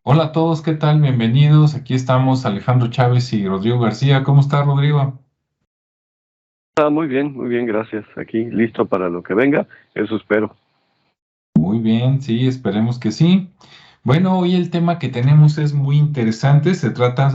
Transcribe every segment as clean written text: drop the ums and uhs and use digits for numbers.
Hola a todos, ¿qué tal? Bienvenidos. Aquí estamos Alejandro Chávez y Rodrigo García. ¿Cómo está, Rodrigo? Muy bien, gracias. Aquí listo para lo que venga, eso espero. Muy bien, sí, esperemos que sí. Bueno, hoy el tema que tenemos es muy interesante.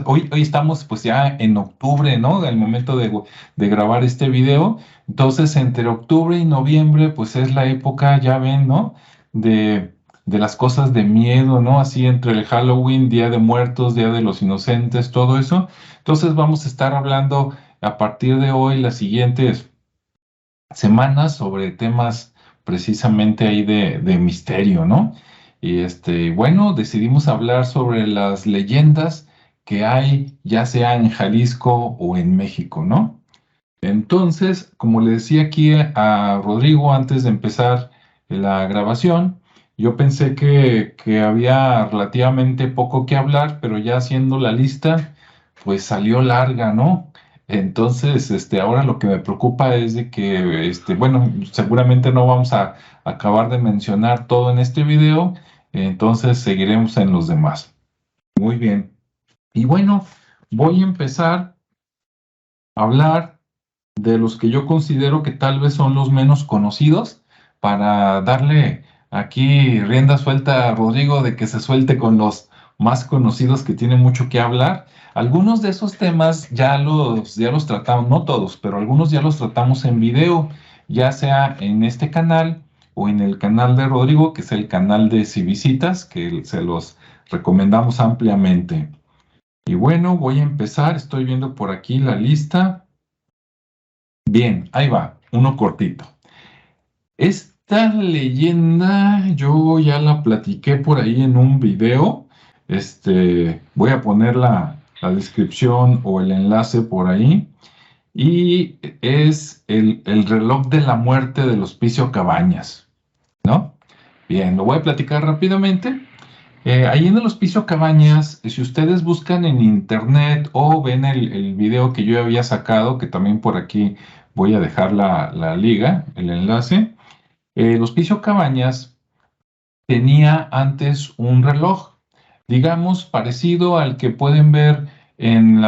Hoy estamos pues ya en octubre, ¿no? Al momento de grabar este video. Entonces, entre octubre y noviembre, pues es la época, ya ven, ¿no? De, de las cosas de miedo, ¿no? Así entre el Halloween, Día de Muertos, Día de los Inocentes, todo eso. Entonces, vamos a estar hablando a partir de hoy, las siguientes semanas sobre temas precisamente ahí de misterio, ¿no? Y bueno, decidimos hablar sobre las leyendas que hay, ya sea en Jalisco o en México, ¿no? Entonces, como le decía aquí a Rodrigo antes de empezar la grabación, yo pensé que había relativamente poco que hablar, pero ya haciendo la lista, pues salió larga, ¿no? Entonces, ahora lo que me preocupa es de que, bueno, seguramente no vamos a acabar de mencionar todo en este video, entonces seguiremos en los demás. Muy bien. Y bueno, voy a empezar a hablar de los que yo considero que tal vez son los menos conocidos, para darle aquí rienda suelta a Rodrigo de que se suelte con los más conocidos que tienen mucho que hablar. Algunos de esos temas ya los tratamos, no todos, pero algunos ya los tratamos en video, ya sea en este canal o en el canal de Rodrigo, que es el canal de Si Visitas, que se los recomendamos ampliamente. Y bueno, voy a empezar, estoy viendo por aquí la lista. Bien, ahí va, uno cortito. Esta leyenda yo ya la platiqué por ahí en un video. Voy a poner la descripción o el enlace por ahí. Y es el reloj de la muerte del Hospicio Cabañas, ¿no? Bien, lo voy a platicar rápidamente. Ahí en el Hospicio Cabañas, si ustedes buscan en internet o ven el video que yo había sacado, que también por aquí voy a dejar la liga, el enlace. El Hospicio Cabañas tenía antes un reloj, digamos, parecido al que pueden ver en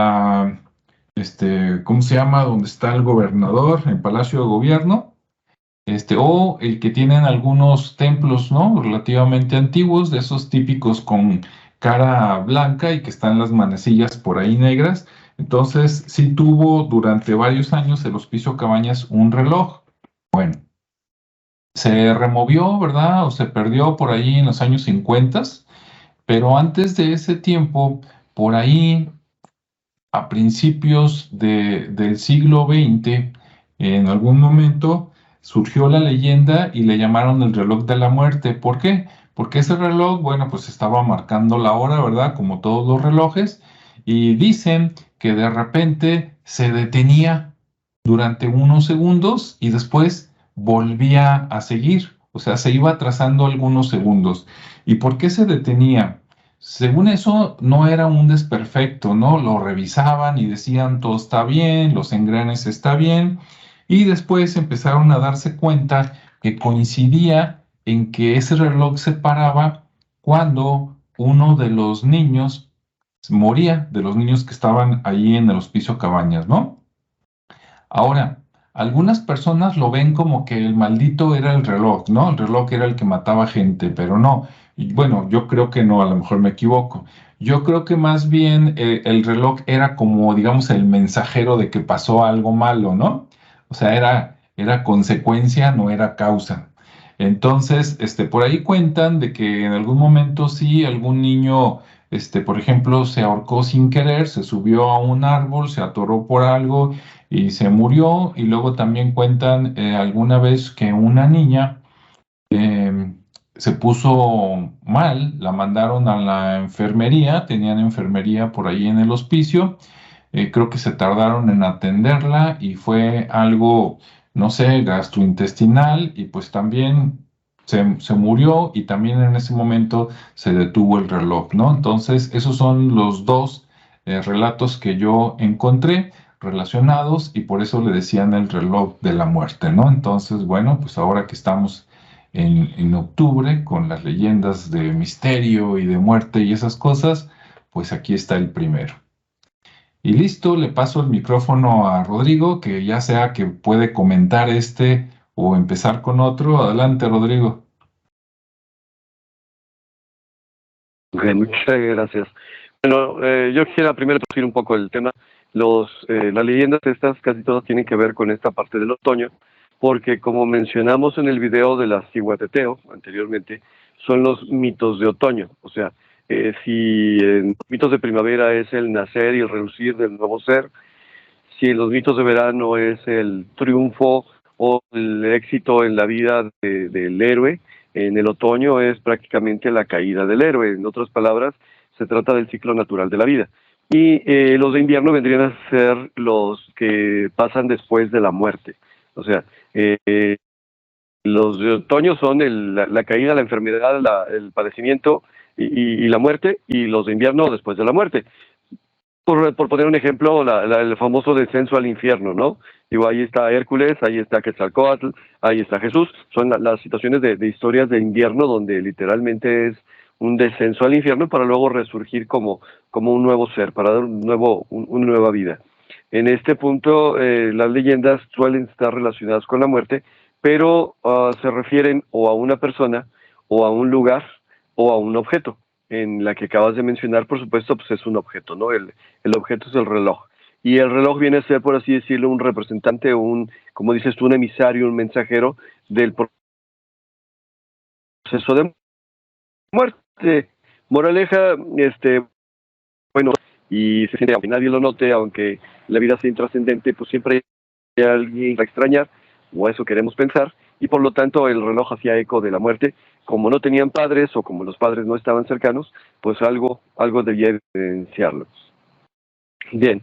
¿cómo se llama? Donde está el gobernador, en Palacio de Gobierno, o el que tienen algunos templos, ¿no? Relativamente antiguos, de esos típicos con cara blanca y que están las manecillas por ahí negras. Entonces, sí tuvo durante varios años el Hospicio Cabañas un reloj. Bueno, se removió, ¿verdad? O se perdió por ahí en los años 50, pero antes de ese tiempo, por ahí a principios del siglo XX, en algún momento surgió la leyenda y le llamaron el reloj de la muerte. ¿Por qué? Porque ese reloj, bueno, pues estaba marcando la hora, ¿verdad? Como todos los relojes, y dicen que de repente se detenía durante unos segundos y después volvía a seguir. O sea, se iba atrasando algunos segundos. ¿Y por qué se detenía? Según eso, no era un desperfecto, ¿no? Lo revisaban y decían todo está bien, los engranes está bien, y después empezaron a darse cuenta que coincidía en que ese reloj se paraba cuando uno de los niños moría, de los niños que estaban ahí en el Hospicio Cabañas, ¿no? Ahora, algunas personas lo ven como que el maldito era el reloj, ¿no? El reloj era el que mataba gente, pero no. Y bueno, yo creo que no, a lo mejor me equivoco. Yo creo que más bien el reloj era como, digamos, el mensajero de que pasó algo malo, ¿no? O sea, era consecuencia, no era causa. Entonces, por ahí cuentan de que en algún momento sí, algún niño, por ejemplo, se ahorcó sin querer, se subió a un árbol, se atoró por algo y se murió. Y luego también cuentan alguna vez que una niña eh, se puso mal, la mandaron a la enfermería, tenían enfermería por ahí en el hospicio. Creo que se tardaron en atenderla y fue algo, no sé, gastrointestinal, y pues también se murió, y también en ese momento se detuvo el reloj, ¿no? Entonces, esos son los dos relatos que yo encontré relacionados, y por eso le decían el reloj de la muerte, ¿no? Entonces, bueno, pues ahora que estamos en octubre con las leyendas de misterio y de muerte y esas cosas, pues aquí está el primero. Y listo, le paso el micrófono a Rodrigo, que ya sea que puede comentar este o empezar con otro. Adelante, Rodrigo. Ok, muchas gracias. Bueno, yo quisiera primero introducir un poco el tema. Las leyendas estas casi todas tienen que ver con esta parte del otoño, porque como mencionamos en el video de la Ciguateteo anteriormente, son los mitos de otoño. O sea, si en mitos de primavera es el nacer y el relucir del nuevo ser, si en los mitos de verano es el triunfo o el éxito en la vida del héroe, en el otoño es prácticamente la caída del héroe. En otras palabras, se trata del ciclo natural de la vida. Y los de invierno vendrían a ser los que pasan después de la muerte. O sea, los de otoño son la caída, la enfermedad, el padecimiento y la muerte, y los de invierno después de la muerte. Por poner un ejemplo, el famoso descenso al infierno, ¿no? Digo, ahí está Hércules, ahí está Quetzalcóatl, ahí está Jesús. Son las situaciones de historias de invierno donde literalmente es un descenso al infierno para luego resurgir como un nuevo ser, para dar una nueva vida. En este punto, las leyendas suelen estar relacionadas con la muerte, pero se refieren o a una persona, o a un lugar, o a un objeto. En la que acabas de mencionar, por supuesto, pues es un objeto, ¿no? El objeto es el reloj. Y el reloj viene a ser, por así decirlo, un representante, como dices tú, un emisario, un mensajero del proceso de muerte. Moraleja, bueno, y se siente, aunque nadie lo note, aunque la vida sea intrascendente, pues siempre hay alguien a extrañar, o eso queremos pensar, y por lo tanto el reloj hacía eco de la muerte. Como no tenían padres o como los padres no estaban cercanos, pues algo debía evidenciarlo. Bien.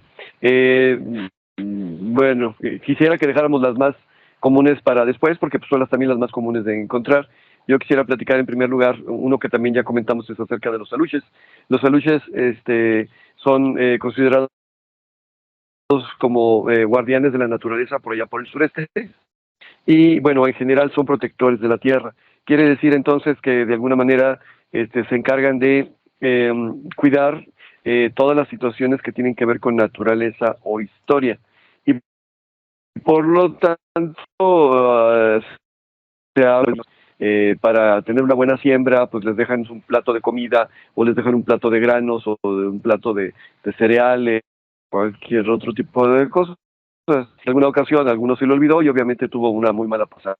Bueno, quisiera que dejáramos las más comunes para después, porque pues, son también las más comunes de encontrar. Yo quisiera platicar en primer lugar, uno que también ya comentamos es acerca de los aluches. Los aluches son considerados como guardianes de la naturaleza por allá por el sureste, y bueno, en general son protectores de la tierra. Quiere decir entonces que de alguna manera se encargan de cuidar todas las situaciones que tienen que ver con naturaleza o historia. Y por lo tanto, se habla, para tener una buena siembra, pues les dejan un plato de comida, o les dejan un plato de granos, o un plato de cereales, cualquier otro tipo de cosas. En alguna ocasión, alguno se lo olvidó y obviamente tuvo una muy mala pasada.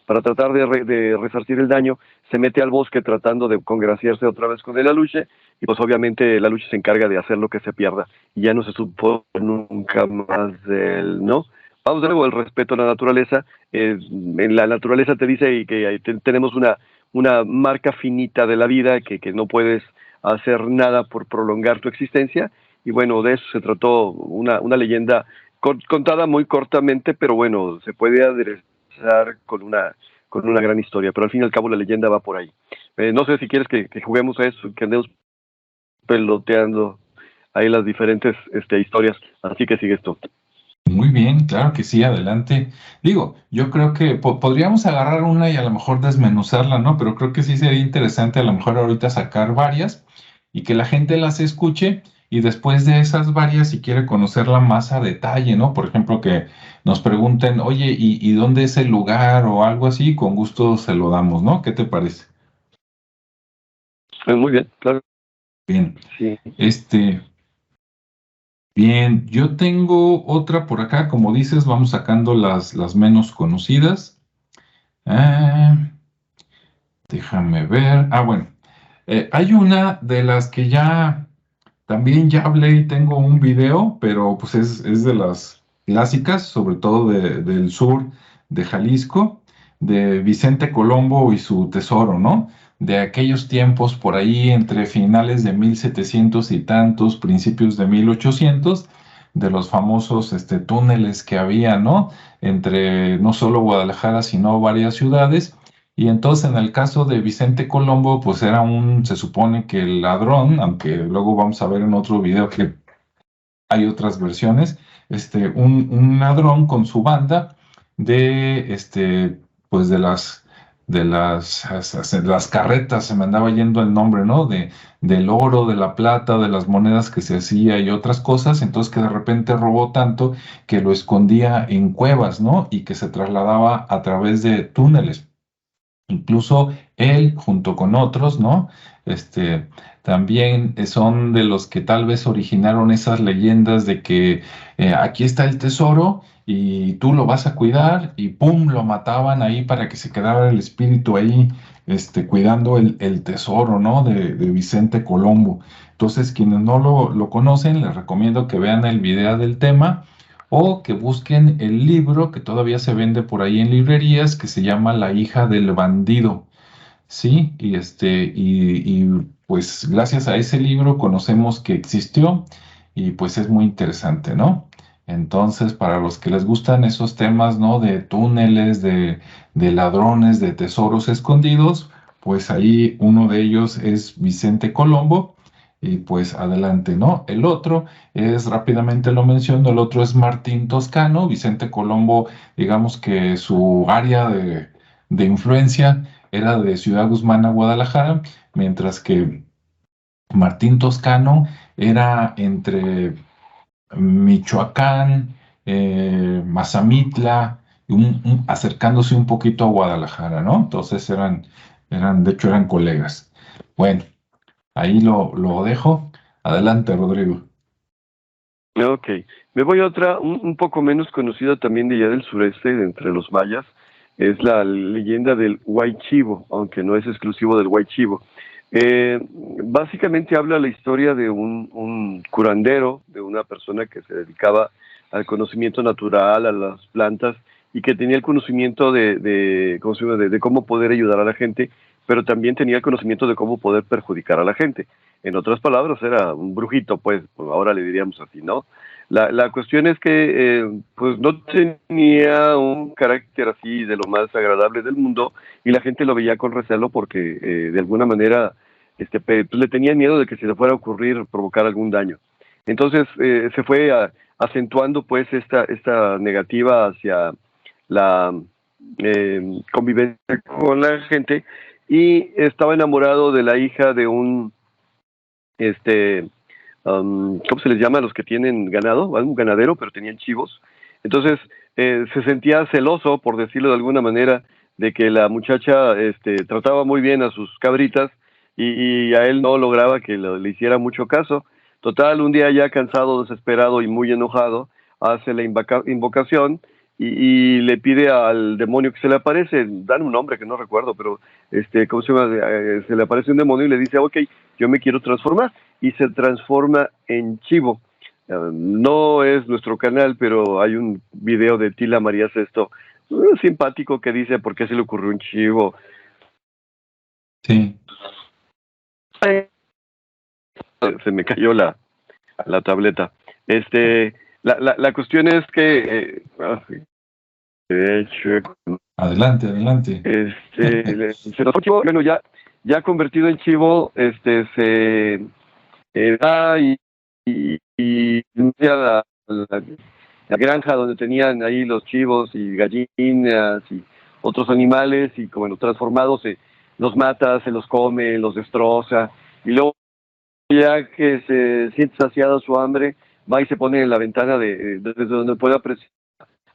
Para tratar de resarcir el daño, se mete al bosque tratando de congraciarse otra vez con el aluche, y pues obviamente el aluche se encarga de hacer lo que se pierda, y ya no se supo nunca más de él, ¿no? Vamos de nuevo, el respeto a la naturaleza. En la naturaleza te dice que tenemos una marca finita de la vida, que no puedes hacer nada por prolongar tu existencia, y bueno, de eso se trató una leyenda contada muy cortamente, pero bueno, se puede aderezar con una gran historia, pero al fin y al cabo la leyenda va por ahí. No sé si quieres que juguemos a eso, que andemos peloteando ahí las diferentes historias, así que sigue esto. Muy bien, claro que sí, adelante. Digo, yo creo que podríamos agarrar una y a lo mejor desmenuzarla, ¿no? Pero creo que sí sería interesante a lo mejor ahorita sacar varias y que la gente las escuche y después de esas varias, si quiere conocerla más a detalle, ¿no? Por ejemplo, que nos pregunten, oye, ¿y dónde es el lugar o algo así? Con gusto se lo damos, ¿no? ¿Qué te parece? Muy bien, claro. Bien, Sí. este, bien, yo tengo otra por acá, como dices, vamos sacando las menos conocidas. Ah, déjame ver. Ah, bueno. Hay una de las que ya también ya hablé y tengo un video, pero pues es de las clásicas, sobre todo del sur de Jalisco, de Vicente Colombo y su tesoro, ¿no? De aquellos tiempos por ahí entre finales de 1700 y tantos, principios de 1800, de los famosos túneles que había, ¿no? Entre no solo Guadalajara, sino varias ciudades. Y entonces en el caso de Vicente Colombo, pues era se supone que el ladrón, aunque luego vamos a ver en otro video que hay otras versiones, un ladrón con su banda de, pues de las las carretas, se me andaba yendo el nombre, ¿no? Del oro, de la plata, de las monedas que se hacía y otras cosas, entonces que de repente robó tanto que lo escondía en cuevas, ¿no? Y que se trasladaba a través de túneles. Incluso él, junto con otros, ¿no? También son de los que tal vez originaron esas leyendas de que aquí está el tesoro y tú lo vas a cuidar y ¡pum! Lo mataban ahí para que se quedara el espíritu ahí, cuidando el tesoro, ¿no? De Vicente Colombo. Entonces, quienes no lo conocen, les recomiendo que vean el video del tema o que busquen el libro que todavía se vende por ahí en librerías, que se llama La hija del bandido, ¿sí? Pues gracias a ese libro conocemos que existió y pues es muy interesante, ¿no? Entonces, para los que les gustan esos temas, ¿no? De túneles, de ladrones, de tesoros escondidos, pues ahí uno de ellos es Vicente Colombo. Y pues adelante, ¿no? El otro es, rápidamente lo menciono, el otro es Martín Toscano. Vicente Colombo, digamos que su área de influencia era de Ciudad Guzmán a Guadalajara, mientras que Martín Toscano era entre Michoacán, Mazamitla, acercándose un poquito a Guadalajara, ¿no? Entonces de hecho eran colegas. Bueno, ahí lo dejo. Adelante, Rodrigo. Ok, me voy a otra, un poco menos conocida también de allá del sureste, de entre los mayas, es la leyenda del Huaychivo, aunque no es exclusivo del Huaychivo. Básicamente habla la historia de un curandero, de una persona que se dedicaba al conocimiento natural, a las plantas, y que tenía el conocimiento ¿cómo se llama? De cómo poder ayudar a la gente, pero también tenía el conocimiento de cómo poder perjudicar a la gente. En otras palabras, era un brujito, pues, ahora le diríamos así, ¿no? La cuestión es que, pues, no tenía un carácter así de lo más agradable del mundo y la gente lo veía con recelo porque, de alguna manera, pues, le tenían miedo de que se le fuera a ocurrir provocar algún daño. Entonces, se fue acentuando, pues, esta negativa hacia la convivencia con la gente y estaba enamorado de la hija de este, ¿cómo se les llama a los que tienen ganado? Un ganadero, pero tenían chivos. Entonces, se sentía celoso, por decirlo de alguna manera, de que la muchacha trataba muy bien a sus cabritas y a él no lograba que le hiciera mucho caso. Total, un día ya cansado, desesperado y muy enojado, hace la invocación y le pide al demonio que se le aparece, dan un nombre que no recuerdo, pero ¿cómo se llama? Se le aparece un demonio y le dice, ok, yo me quiero transformar, y se transforma en chivo. No es nuestro canal, pero hay un video de Tila María Sesto, simpático, que dice por qué se le ocurrió un chivo. Sí. Se me cayó la tableta. La cuestión es que de hecho, Adelante, adelante. se nos fue chivo. Bueno, ya convertido en chivo, se va y la granja donde tenían ahí los chivos y gallinas y otros animales, y como transformados se los mata, se los come, los destroza, y luego ya que se siente saciado su hambre, va y se pone en la ventana desde donde puede apreciar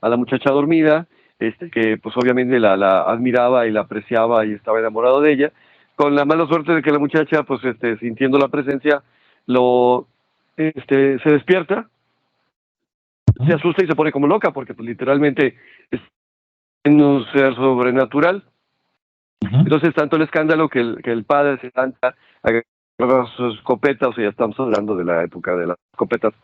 a la muchacha dormida, que pues obviamente la admiraba y la apreciaba y estaba enamorado de ella, con la mala suerte de que la muchacha, pues sintiendo la presencia, se despierta, se asusta y se pone como loca, porque pues literalmente es un ser sobrenatural. Entonces, tanto el escándalo que el padre se lanza, agarra sus escopetas, o sea, ya estamos hablando de la época de las escopetas,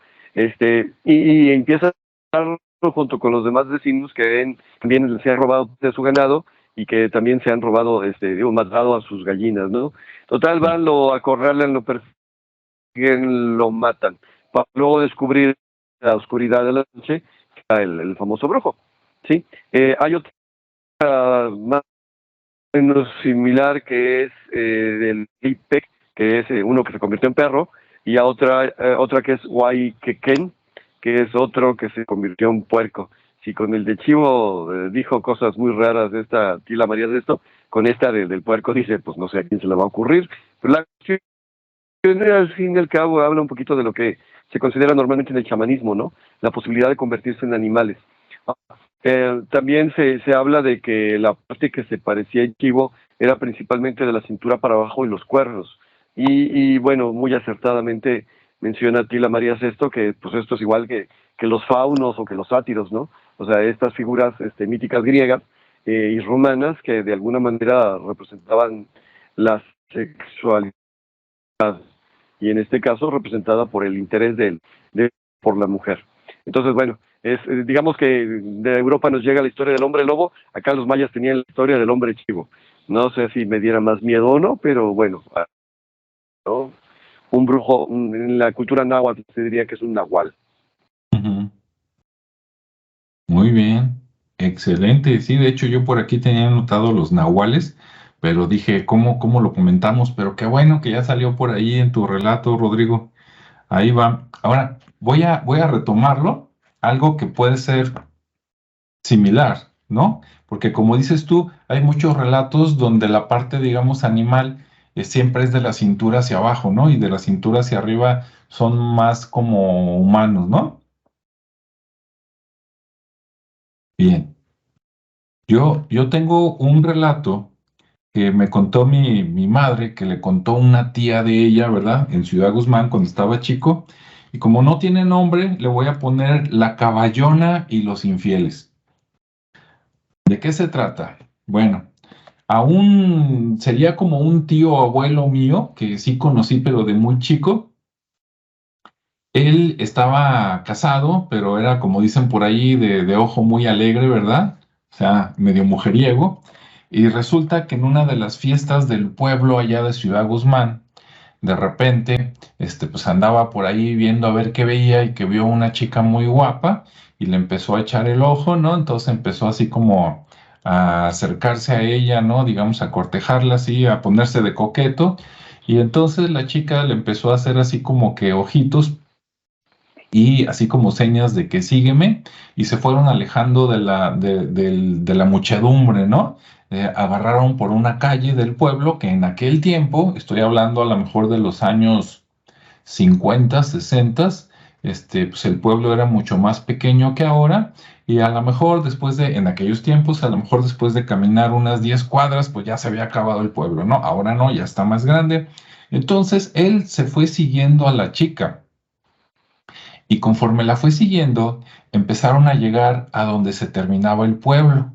y empieza a junto con los demás vecinos que también se han robado de su ganado y que también se han robado, matado a sus gallinas, ¿no? Total, van, lo acorralan, lo persiguen, lo matan, para luego descubrir la oscuridad de la noche el famoso brujo, ¿sí? Hay otra más o menos similar que es del Lipec, que es uno que se convirtió en perro, y a otra que es Huayquequén, que es otro que se convirtió en puerco. si con el de chivo dijo cosas muy raras de esta Tila María de esto, con esta del puerco dice, pues no sé a quién se le va a ocurrir. Pero la cuestión al fin y al cabo habla un poquito de lo que se considera normalmente en el chamanismo, ¿no? La posibilidad de convertirse en animales. También se habla de que la parte que se parecía en chivo era principalmente de la cintura para abajo y los cuernos. Y bueno, muy acertadamente menciona Tila María esto, que pues esto es igual que los faunos o que los sátiros, ¿no? O sea, estas figuras míticas griegas y romanas que de alguna manera representaban la sexualidad, y en este caso representada por el interés por la mujer. Entonces, bueno, digamos que de Europa nos llega la historia del hombre lobo, acá los mayas tenían la historia del hombre chivo. No sé si me diera más miedo o no, pero bueno, ¿no? Un brujo, en la cultura náhuatl se diría que es un nahual. Ujú. Muy bien, excelente. Sí, de hecho yo por aquí tenía anotado los nahuales, pero dije, ¿cómo lo comentamos? Pero qué bueno que ya salió por ahí en tu relato, Rodrigo. Ahí va. Ahora, voy a retomarlo, algo que puede ser similar, ¿no? Porque como dices tú, hay muchos relatos donde la parte, digamos, animal siempre es de la cintura hacia abajo, ¿no? Y de la cintura hacia arriba son más como humanos, ¿no? Bien. Yo tengo un relato que me contó mi madre, que le contó una tía de ella, ¿verdad? En Ciudad Guzmán cuando estaba chico. Y como no tiene nombre, le voy a poner La Caballona y los Infieles. ¿De qué se trata? Bueno, sería como un tío o abuelo mío, que sí conocí, pero de muy chico. Él estaba casado, pero era, como dicen por ahí, de ojo muy alegre, ¿verdad? O sea, medio mujeriego. Y resulta que en una de las fiestas del pueblo allá de Ciudad Guzmán, de repente, pues andaba por ahí viendo a ver qué veía y que vio una chica muy guapa y le empezó a echar el ojo, ¿no? Entonces empezó así como a acercarse a ella, ¿no? Digamos, a cortejarla así, a ponerse de coqueto. Y entonces la chica le empezó a hacer así como que ojitos y así como señas de que sígueme, y se fueron alejando de la muchedumbre, ¿no? Agarraron por una calle del pueblo que en aquel tiempo, estoy hablando a lo mejor de los años 50, 60, pues el pueblo era mucho más pequeño que ahora, y a lo mejor en aquellos tiempos, a lo mejor después de caminar unas 10 cuadras, pues ya se había acabado el pueblo, ¿no? Ahora no, ya está más grande. Entonces él se fue siguiendo a la chica. Y conforme la fue siguiendo, empezaron a llegar a donde se terminaba el pueblo.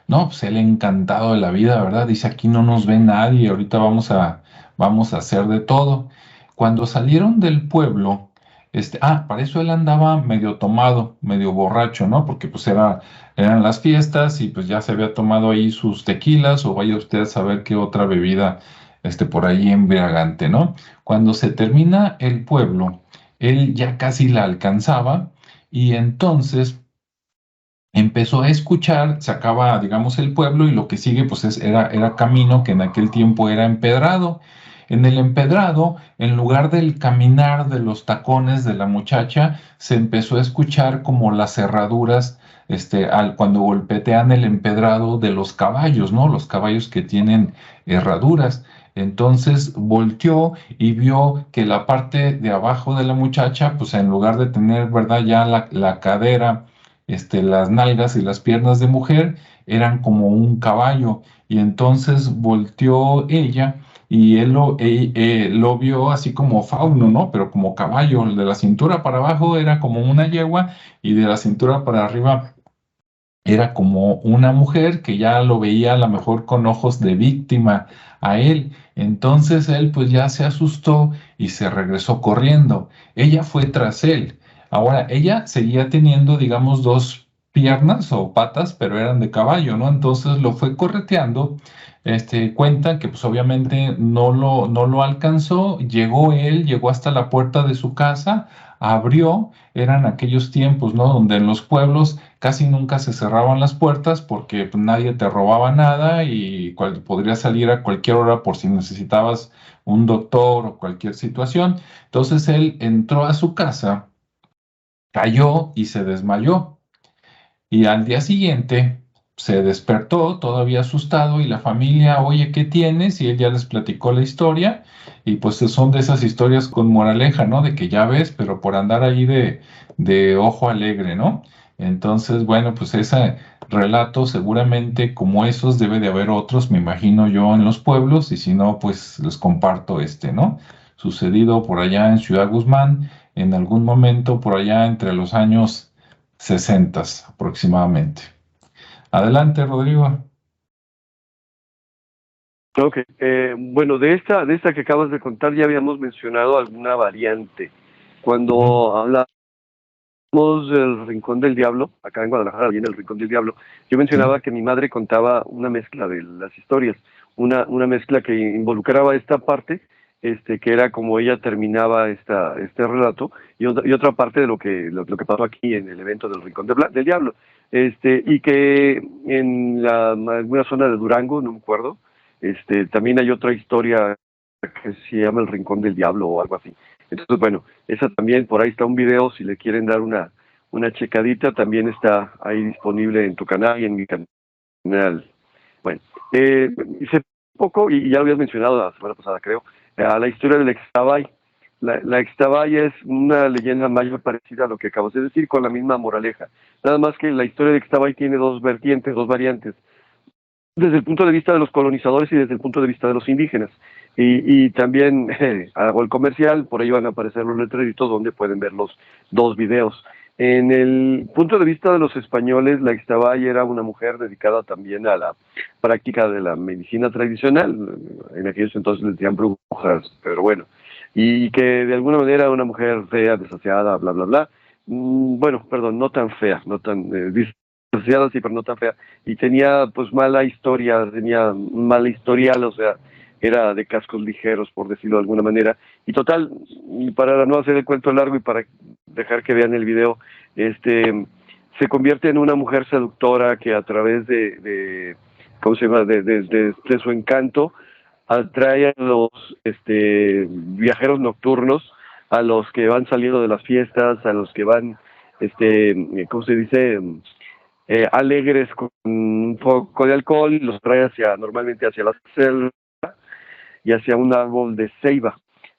No, pues él encantado de la vida, ¿verdad? Dice, aquí no nos ve nadie, ahorita vamos a hacer de todo. Cuando salieron del pueblo, para eso él andaba medio tomado, medio borracho, ¿no? Porque pues eran las fiestas y pues ya se había tomado ahí sus tequilas o vaya usted a saber qué otra bebida, por ahí embriagante, ¿no? Cuando se termina el pueblo, él ya casi la alcanzaba y entonces empezó a escuchar, se acaba, digamos, el pueblo y lo que sigue pues era camino que en aquel tiempo era empedrado. En el empedrado, en lugar del caminar de los tacones de la muchacha, se empezó a escuchar como las herraduras, cuando golpetean el empedrado de los caballos, ¿no? Los caballos que tienen herraduras. Entonces volteó y vio que la parte de abajo de la muchacha, pues en lugar de tener, ¿verdad? Ya la cadera, las nalgas y las piernas de mujer eran como un caballo. Y entonces volteó ella y él lo vio así como fauno, ¿no? Pero como caballo. De la cintura para abajo era como una yegua y de la cintura para arriba era como una mujer que ya lo veía a lo mejor con ojos de víctima a él. Entonces él pues ya se asustó y se regresó corriendo. Ella fue tras él. Ahora, ella seguía teniendo, digamos, dos piernas o patas, pero eran de caballo, ¿no? Entonces lo fue correteando. Cuentan que pues obviamente no lo alcanzó. Llegó hasta la puerta de su casa, abrió. Eran aquellos tiempos, ¿no? Donde en los pueblos casi nunca se cerraban las puertas porque pues, nadie te robaba nada y podrías salir a cualquier hora por si necesitabas un doctor o cualquier situación. Entonces él entró a su casa, cayó y se desmayó. Y al día siguiente se despertó todavía asustado y la familia, oye, ¿qué tienes? Y él ya les platicó la historia y pues son de esas historias con moraleja, ¿no? De que ya ves, pero por andar ahí de ojo alegre, ¿no? Entonces, bueno, pues ese relato seguramente como esos debe de haber otros, me imagino yo, en los pueblos y si no, pues les comparto este, ¿no? Sucedido por allá en Ciudad Guzmán, en algún momento por allá entre los años 60 aproximadamente. Adelante, Rodrigo. Ok, bueno, de esta que acabas de contar ya habíamos mencionado alguna variante. Ujú. Cuando hablamos del Rincón del Diablo, acá en Guadalajara viene el Rincón del Diablo, yo Sí, mencionaba que mi madre contaba una mezcla de las historias, una mezcla que involucraba esta parte, que era como ella terminaba este relato, y otra parte de lo que pasó aquí en el evento del Rincón del Diablo, y que en alguna zona de Durango, no me acuerdo, también hay otra historia que se llama el Rincón del Diablo o algo así. Entonces, bueno, esa también, por ahí está un video, si le quieren dar una checadita, también está ahí disponible en tu canal y en mi canal. Bueno, hice poco, y ya lo habías mencionado la semana pasada, creo, a la historia del Extabay. La Extabay es una leyenda maya parecida a lo que acabas de decir, con la misma moraleja. Nada más que la historia de Extabay tiene dos vertientes, dos variantes, desde el punto de vista de los colonizadores y desde el punto de vista de los indígenas. Y también hago el comercial, por ahí van a aparecer los letreritos donde pueden ver los dos videos. En el punto de vista de los españoles, la Ixtabay era una mujer dedicada también a la práctica de la medicina tradicional. En aquellos entonces les decían brujas, pero bueno. Y que de alguna manera era una mujer fea, desasiada, bla, bla, bla. Bueno, perdón, no tan fea, no tan desasiada, sí, pero no tan fea. Y tenía pues mala historia, tenía mala historial, o sea, era de cascos ligeros, por decirlo de alguna manera. Y total, para no hacer el cuento largo y para dejar que vean el video, se convierte en una mujer seductora que a través ¿cómo se llama?, de su encanto, atrae a los viajeros nocturnos, a los que van saliendo de las fiestas, a los que van, ¿cómo se dice?, alegres con un poco de alcohol, y los trae normalmente hacia la selva y hacia un árbol de ceiba.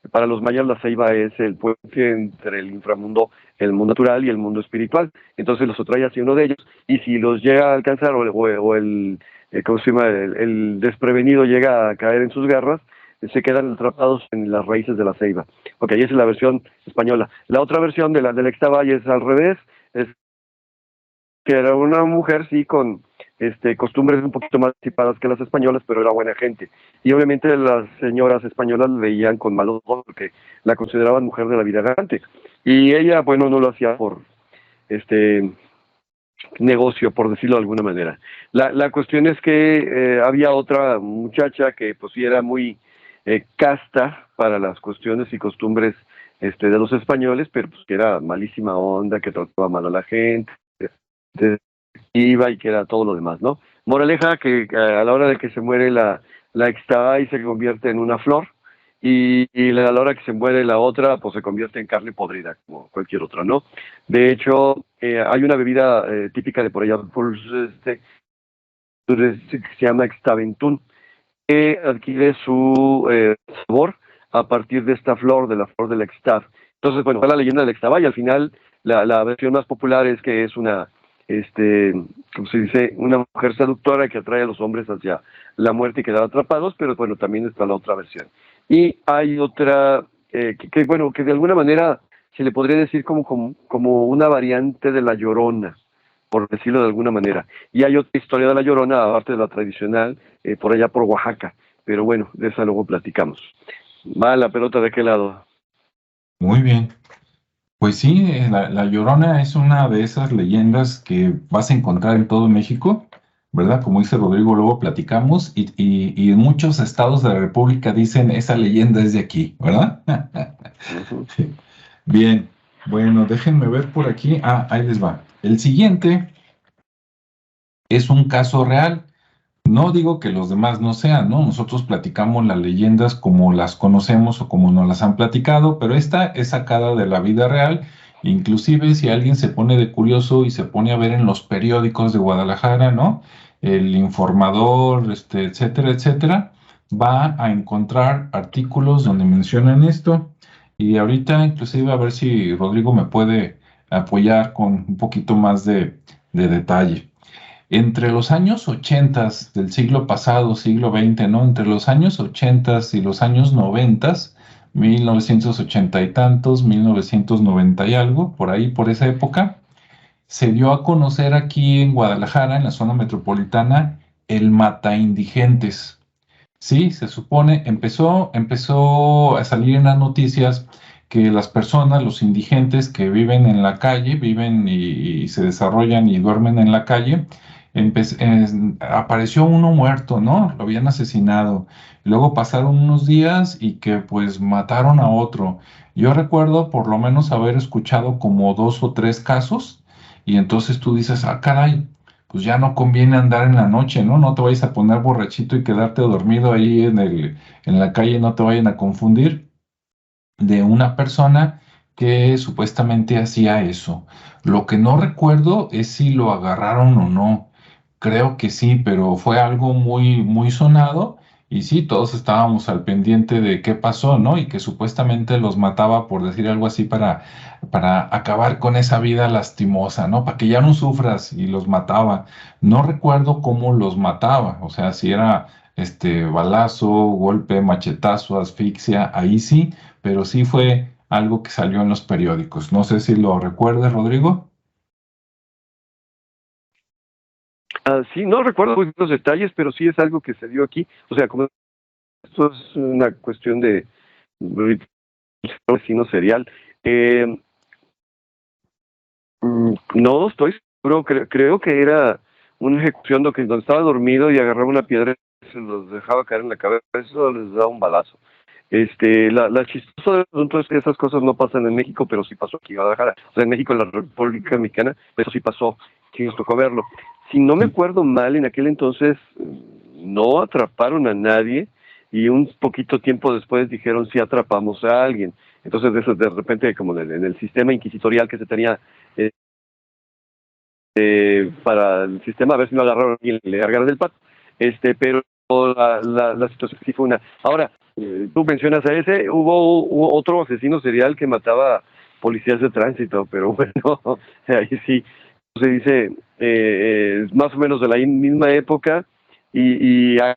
Para los mayas la ceiba es el puente entre el inframundo, el mundo natural y el mundo espiritual. Entonces los atrae hacia uno de ellos, y si los llega a alcanzar o el, ¿cómo se llama?, el desprevenido llega a caer en sus garras, se quedan atrapados en las raíces de la ceiba. Ok, esa es la versión española. La otra versión de la del Ixtabay es al revés, es que era una mujer, sí, con costumbres un poquito más anticipadas que las españolas, pero era buena gente. Y obviamente las señoras españolas la veían con malos ojos porque la consideraban mujer de la vida galante. Y ella, bueno, no lo hacía por este negocio, por decirlo de alguna manera. La cuestión es que había otra muchacha que pues sí era muy casta para las cuestiones y costumbres de los españoles, pero pues que era malísima onda, que trataba mal a la gente, iba y que era todo lo demás, ¿no? Moraleja, que a la hora de que se muere la Ixtabay se convierte en una flor, y a la hora que se muere la otra, pues se convierte en carne podrida, como cualquier otra, ¿no? De hecho, hay una bebida típica de por allá, que se llama Xtaventún, que adquiere su sabor a partir de esta flor, de la flor del Xtav. Entonces, bueno, fue la leyenda del Xtabay, y al final la versión más popular es que es una, como se dice, una mujer seductora que atrae a los hombres hacia la muerte y quedar atrapados, pero bueno, también está la otra versión. Y hay otra, bueno, que de alguna manera se le podría decir como una variante de la Llorona, por decirlo de alguna manera. Y hay otra historia de la Llorona, aparte de la tradicional, por allá por Oaxaca. Pero bueno, de esa luego platicamos. Va la pelota de qué lado. muy bien. Pues sí, la Llorona es una de esas leyendas que vas a encontrar en todo México, ¿verdad? Como dice Rodrigo, luego platicamos y en muchos estados de la República dicen esa leyenda es de aquí, ¿verdad? Ujú. Bien, bueno, déjenme ver por aquí. Ah, ahí les va. El siguiente es un caso real. No digo que los demás no sean, ¿no? Nosotros platicamos las leyendas como las conocemos o como nos las han platicado, pero esta es sacada de la vida real Inclusive si alguien se pone de curioso y se pone a ver en los periódicos de Guadalajara, ¿no? El Informador, etcétera, etcétera, va a encontrar artículos donde mencionan esto. Y ahorita inclusive a ver si Rodrigo me puede apoyar con un poquito más de detalle. Entre los años 80 del siglo pasado, siglo XX, ¿no? Entre los años 80 y los años 90, 1980 y tantos, 1990 y algo, por ahí, por esa época, se dio a conocer aquí en Guadalajara, en la zona metropolitana, el Mata Indigentes. Sí, se supone, empezó a salir en las noticias que las personas, los indigentes que viven en la calle, viven y se desarrollan y duermen en la calle, apareció uno muerto, ¿no? Lo habían asesinado. Luego pasaron unos días y que pues mataron a otro. Yo recuerdo por lo menos haber escuchado como dos o tres casos y entonces tú dices, ah, caray, pues ya no conviene andar en la noche, ¿no? No te vayas a poner borrachito y quedarte dormido ahí en la calle, no te vayan a confundir de una persona que supuestamente hacía eso. Lo que no recuerdo es si lo agarraron o no. Creo que sí, pero fue algo muy, muy sonado y sí, todos estábamos al pendiente de qué pasó, ¿no? Y que supuestamente los mataba, por decir algo así, para acabar con esa vida lastimosa, ¿no? Para que ya no sufras y los mataba. No recuerdo cómo los mataba, o sea, si era balazo, golpe, machetazo, asfixia, ahí sí, pero sí fue algo que salió en los periódicos. No sé si lo recuerdas, Rodrigo. Sí, no recuerdo muy bien los detalles, pero sí es algo que se dio aquí. O sea, como esto es una cuestión de vecino serial. Eh, no estoy seguro, creo que era una ejecución donde estaba dormido y agarraba una piedra y se los dejaba caer en la cabeza, eso les daba un balazo. La chistosa del asunto es que esas cosas no pasan en México, pero sí pasó aquí en Guadalajara. O sea, en México, en la República Mexicana, eso sí pasó, sí nos tocó verlo. Si no me acuerdo mal, en aquel entonces no atraparon a nadie y un poquito tiempo después dijeron sí atrapamos a alguien. Entonces, eso de repente, como en el sistema inquisitorial que se tenía eh, para el sistema, a ver si no agarraron y le agarraron el pato. Pero la situación sí fue una. Ahora, tú mencionas a ese, hubo otro asesino serial que mataba policías de tránsito, pero bueno, ahí sí se dice más o menos de la misma época y a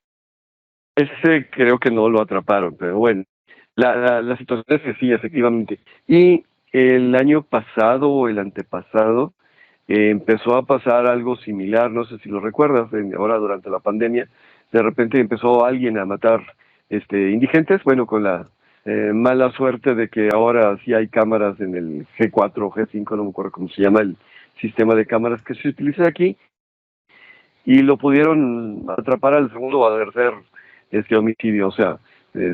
ese creo que no lo atraparon, pero bueno, la situación es que sí, efectivamente. Y el año pasado o el antepasado empezó a pasar algo similar, no sé si lo recuerdas, ahora durante la pandemia, de repente empezó alguien a matar indigentes, bueno, con la mala suerte de que ahora sí hay cámaras en el G4 o G5, no me acuerdo cómo se llama el sistema de cámaras que se utiliza aquí, y lo pudieron atrapar al segundo o al tercer homicidio, o sea,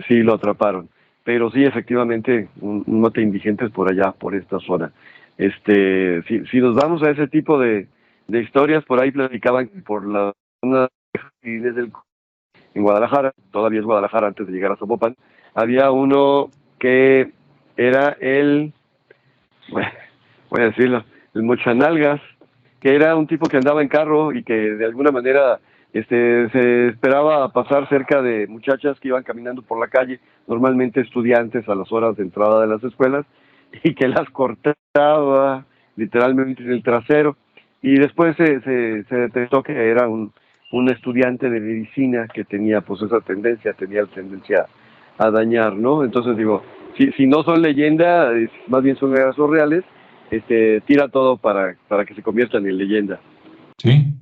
sí lo atraparon. Pero sí, efectivamente, un mate indigentes por allá, por esta zona. Si nos vamos a ese tipo de historias, por ahí platicaban que por la zona en Guadalajara, todavía es Guadalajara antes de llegar a Zapopan, había uno que era bueno, voy a decirlo, el mochanalgas, que era un tipo que andaba en carro y que de alguna manera se esperaba pasar cerca de muchachas que iban caminando por la calle, normalmente estudiantes a las horas de entrada de las escuelas, y que las cortaba literalmente en el trasero. Y después se detectó que era un estudiante de medicina que tenía pues esa tendencia, tenía la tendencia a dañar, ¿no? Entonces digo, si no son leyenda, más bien son casos reales, tira todo para que se conviertan en leyenda. Sí.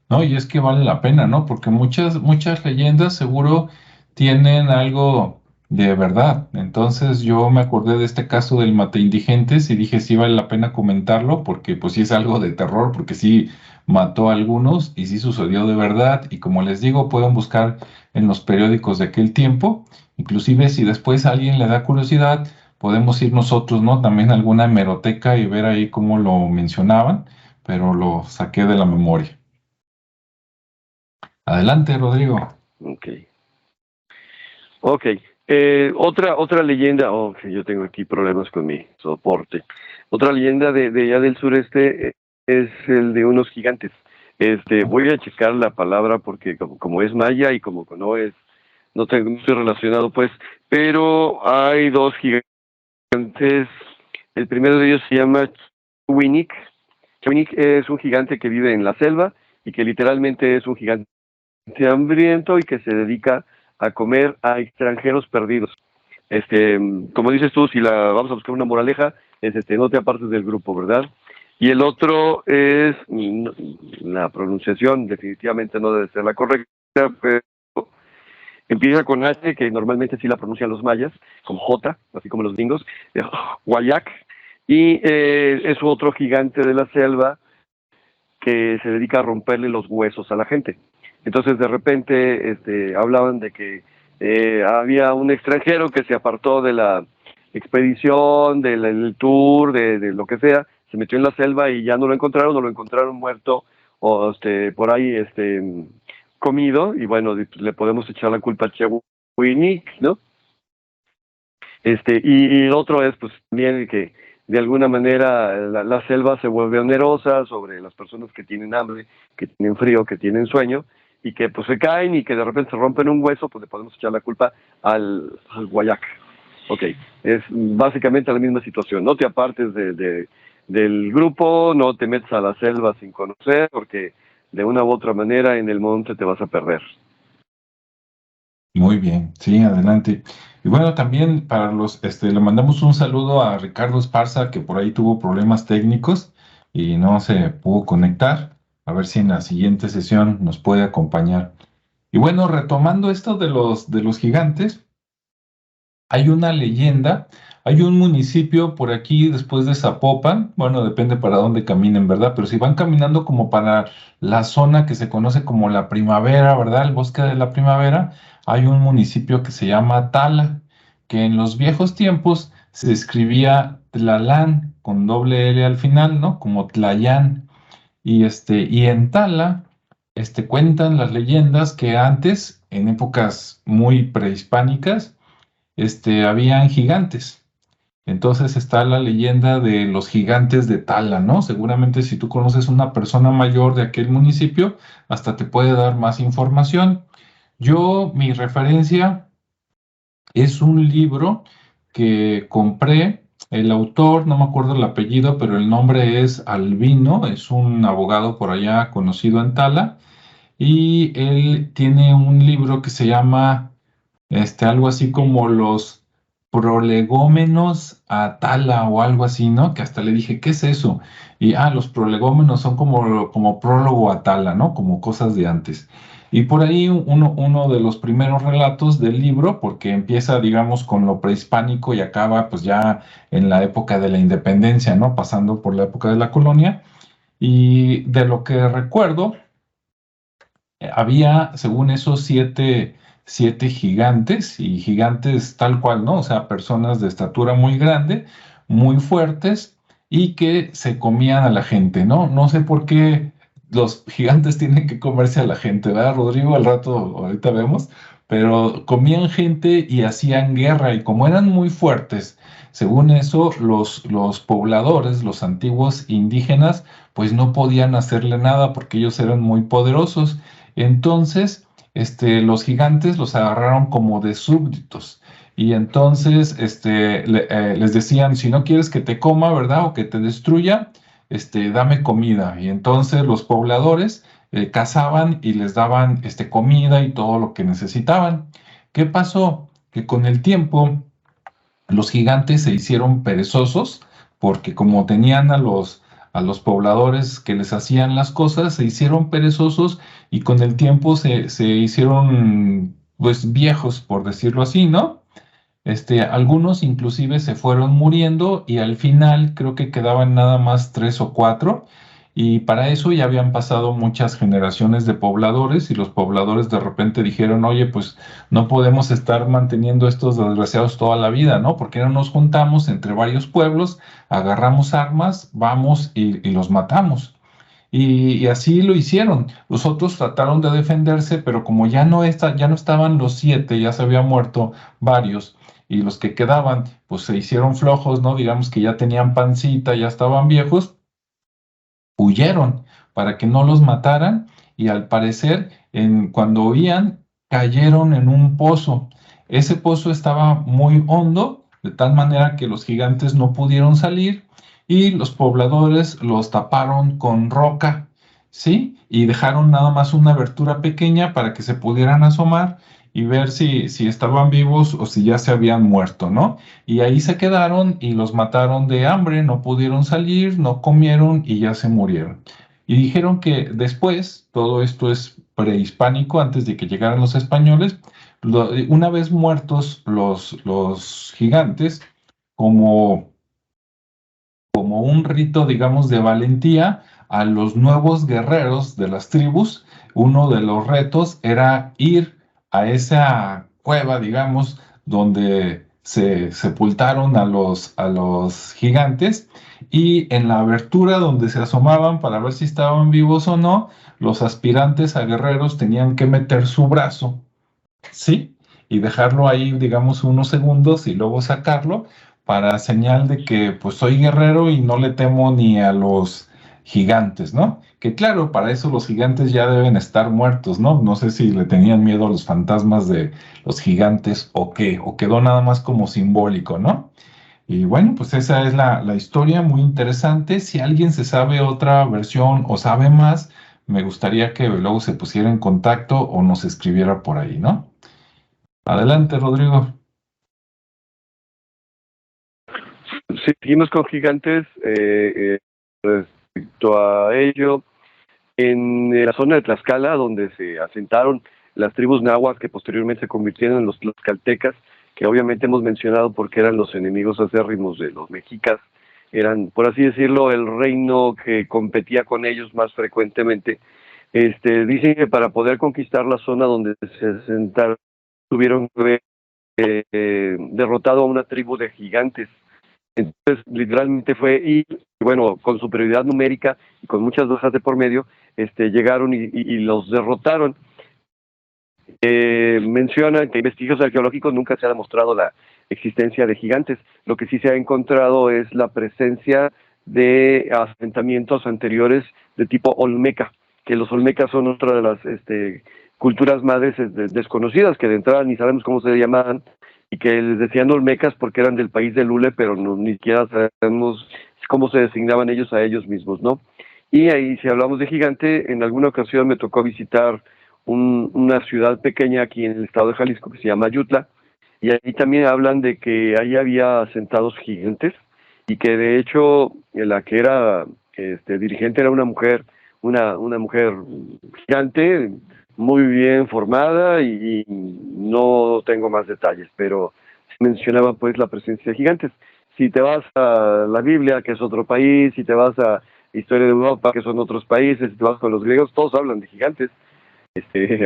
No, y es que vale la pena, ¿no? Porque muchas leyendas seguro tienen algo de verdad. Entonces yo me acordé de este caso del mate indigentes y dije sí vale la pena comentarlo porque pues sí es algo de terror, porque sí mató a algunos y sí sucedió de verdad. Y como les digo, pueden buscar en los periódicos de aquel tiempo. Inclusive si después a alguien le da curiosidad, podemos ir nosotros, ¿no? También a alguna hemeroteca y ver ahí cómo lo mencionaban, pero lo saqué de la memoria. Adelante, Rodrigo. Ok. Ok. Otra leyenda, que yo tengo aquí problemas con mi soporte. Otra leyenda de allá del sureste es el de unos gigantes. Voy a checar la palabra porque como es maya y como no estoy relacionado pues, pero hay dos gigantes. El primero de ellos se llama Chiwinik. Chiwinik es un gigante que vive en la selva y que literalmente es un gigante hambriento y que se dedica a comer a extranjeros perdidos. Como dices tú, si vamos a buscar una moraleja, no te apartes del grupo, ¿verdad? Y el otro es, la pronunciación definitivamente no debe ser la correcta, pero empieza con H, que normalmente sí la pronuncian los mayas, como J, así como los gringos, Guayac, y es otro gigante de la selva que se dedica a romperle los huesos a la gente. Entonces de repente hablaban de que había un extranjero que se apartó de la expedición, del tour, de lo que sea, se metió en la selva y ya no lo encontraron muerto o por ahí comido, y bueno, le podemos echar la culpa a Chewinik, ¿no? Y el otro es pues también que de alguna manera la selva se vuelve onerosa sobre las personas que tienen hambre, que tienen frío, que tienen sueño, y que pues se caen y que de repente se rompen un hueso, pues le podemos echar la culpa al Guayac. Ok, es básicamente la misma situación. No te apartes del grupo, no te metas a la selva sin conocer, porque de una u otra manera en el monte te vas a perder. Muy bien, sí, adelante. Y bueno, también le mandamos un saludo a Ricardo Esparza, que por ahí tuvo problemas técnicos y no se pudo conectar. A ver si en la siguiente sesión nos puede acompañar. Y bueno, retomando esto de los gigantes, hay una leyenda, hay un municipio por aquí después de Zapopan, bueno, depende para dónde caminen, ¿verdad? Pero si van caminando como para la zona que se conoce como la Primavera, ¿verdad? El Bosque de la Primavera, hay un municipio que se llama Tala, que en los viejos tiempos se escribía Tlalán con doble L al final, ¿no? Como Tlayán. Y en Tala, cuentan las leyendas que antes, en épocas muy prehispánicas, habían gigantes. Entonces está la leyenda de los gigantes de Tala, ¿no? Seguramente si tú conoces una persona mayor de aquel municipio, hasta te puede dar más información. Mi referencia es un libro que compré. El autor, no me acuerdo el apellido, pero el nombre es Albino, es un abogado por allá conocido en Tala, y él tiene un libro que se llama algo así como los prolegómenos a Tala o algo así, ¿no? Que hasta le dije, ¿qué es eso? Y, los prolegómenos son como prólogo a Tala, ¿no? Como cosas de antes. Y por ahí uno de los primeros relatos del libro, porque empieza, digamos, con lo prehispánico y acaba, pues ya en la época de la independencia, ¿no? Pasando por la época de la colonia. Y de lo que recuerdo, había, según esos siete gigantes, y gigantes tal cual, ¿no? O sea, personas de estatura muy grande, muy fuertes, y que se comían a la gente, ¿no? No sé por qué los gigantes tienen que comerse a la gente, ¿verdad, Rodrigo? Al rato, ahorita vemos, pero comían gente y hacían guerra, y como eran muy fuertes, según eso, los pobladores, los antiguos indígenas, pues no podían hacerle nada porque ellos eran muy poderosos. Entonces, los gigantes los agarraron como de súbditos. Y entonces, les decían, si no quieres que te coma, ¿verdad? O que te destruya, dame comida. Y entonces los pobladores cazaban y les daban, comida y todo lo que necesitaban. ¿Qué pasó? Que con el tiempo los gigantes se hicieron perezosos porque como tenían a los pobladores que les hacían las cosas, se hicieron perezosos y con el tiempo se hicieron pues viejos, por decirlo así, ¿no? Algunos inclusive se fueron muriendo y al final creo que quedaban nada más tres o cuatro, y para eso ya habían pasado muchas generaciones de pobladores y los pobladores de repente dijeron, oye, pues no podemos estar manteniendo estos desgraciados toda la vida, ¿no? Porque no nos juntamos entre varios pueblos, agarramos armas, vamos y los matamos. Y así lo hicieron. Los otros trataron de defenderse, pero como ya no estaban los 7, ya se habían muerto varios, y los que quedaban, pues se hicieron flojos, ¿no? Digamos que ya tenían pancita, ya estaban viejos, huyeron para que no los mataran, y al parecer, cuando huían, cayeron en un pozo. Ese pozo estaba muy hondo, de tal manera que los gigantes no pudieron salir, y los pobladores los taparon con roca, ¿sí? Y dejaron nada más una abertura pequeña para que se pudieran asomar y ver si estaban vivos o si ya se habían muerto, ¿no? Y ahí se quedaron y los mataron de hambre, no pudieron salir, no comieron y ya se murieron. Y dijeron que después, todo esto es prehispánico, antes de que llegaran los españoles, una vez muertos los gigantes, como, como un rito, digamos, de valentía, a los nuevos guerreros de las tribus, uno de los retos era ir a esa cueva, digamos, donde se sepultaron a los gigantes, y en la abertura donde se asomaban para ver si estaban vivos o no, los aspirantes a guerreros tenían que meter su brazo, ¿sí? Y dejarlo ahí, digamos, unos segundos y luego sacarlo para señal de que pues soy guerrero y no le temo ni a los gigantes, ¿no? Que claro, para eso los gigantes ya deben estar muertos, ¿no? No sé si le tenían miedo a los fantasmas de los gigantes o qué, o quedó nada más como simbólico, ¿no? Y bueno, pues esa es la historia, muy interesante. Si alguien se sabe otra versión o sabe más, me gustaría que luego se pusiera en contacto o nos escribiera por ahí, ¿no? Adelante, Rodrigo. Si seguimos con gigantes, respecto a ello, en la zona de Tlaxcala, donde se asentaron las tribus nahuas que posteriormente se convirtieron en los tlaxcaltecas, que obviamente hemos mencionado porque eran los enemigos acérrimos de los mexicas, eran, por así decirlo, el reino que competía con ellos más frecuentemente. Dicen que para poder conquistar la zona donde se asentaron, tuvieron que haber derrotado a una tribu de gigantes. Entonces, literalmente fue, y bueno, con superioridad numérica y con muchas bajas de por medio, llegaron y los derrotaron. Mencionan que en vestigios arqueológicos nunca se ha demostrado la existencia de gigantes. Lo que sí se ha encontrado es la presencia de asentamientos anteriores de tipo olmeca, que los olmecas son otra de las culturas madres desconocidas, que de entrada ni sabemos cómo se llamaban, y que les decían olmecas porque eran del país de Lule, pero no, ni siquiera sabemos cómo se designaban ellos a ellos mismos, ¿no? Y ahí, si hablamos de gigante, en alguna ocasión me tocó visitar una ciudad pequeña aquí en el estado de Jalisco que se llama Ayutla, y ahí también hablan de que ahí había asentados gigantes, y que de hecho la que era dirigente era una mujer, una mujer gigante, muy bien formada, y no tengo más detalles, pero mencionaba pues la presencia de gigantes. Si te vas a la Biblia, que es otro país, si te vas a Historia de Europa, que son otros países, si te vas con los griegos, todos hablan de gigantes.